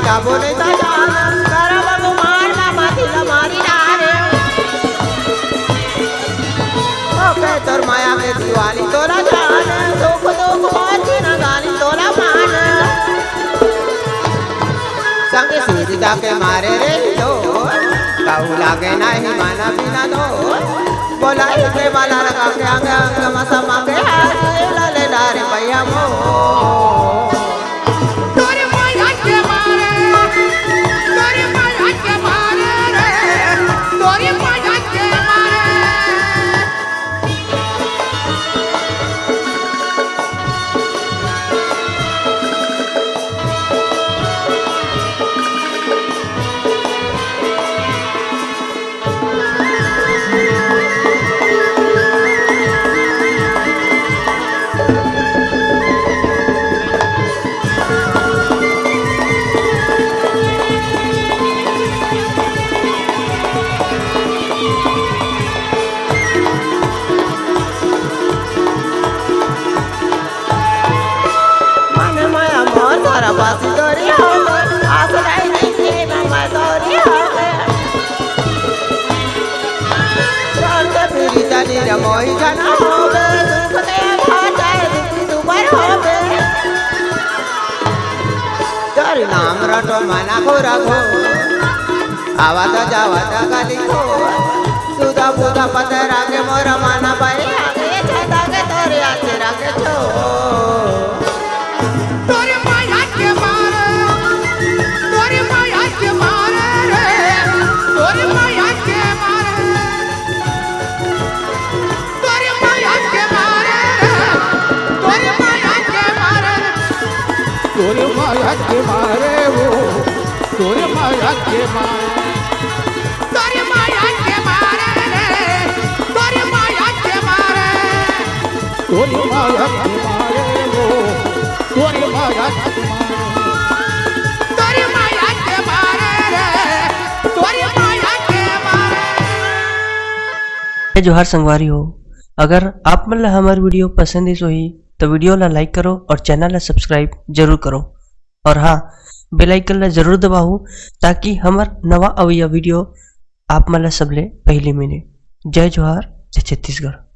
क्या बोले ता जान तारा बाबू मार मामा दिल मारी नारे ओके तोर माया में दिवाली तोरा जान दुख दुख बात न गाली तोरा मान संग सूरजा के मारे रे दो काऊ लागे नहीं माना बिना दो बोला के माला लगा के आगे आगे मसा मांगे लाले डारे भैया मो तोरे माया के मारे तोरे माया के मारे रे तोरे माया के मारे बासी दौरी हो गए आसराई नहीं मामा दौरी हो गए प्राण के पीड़ी जानी रमोई जाना हो गए दुख के भाटा दुखी दुबर हो गए तेरे नाम रटो मना को रखो आवाज जावाज गली को सुधा बुधा पतरा के मोरा माना पाए आगे छता के तोरे आचे रखे छो तोरे माया के मारे तोरे माया के मारे रे तोरे माया के मारे तोरे माया के मारे तोरे माया के मारे तोरे माया के मारे वो तोरे माया के मारे तोरे माया के मारे रे तोरे माया के मारे तोरे माया के मारे वो तोरे माया के मारे तोरे माया के मारे रे तोरे माया के मारे। जोहार संगवारी हो, अगर आप मन ला हमार वीडियो पसंद ही तो वीडियो ला लाइक करो और चैनल ला सब्सक्राइब जरूर करो और हाँ बेल आइकन ला जरूर दबाओ ताकि हमार नवा अवैया वीडियो आप मन ला सबले पहले मिले। जय जोहार, जय छत्तीसगढ़।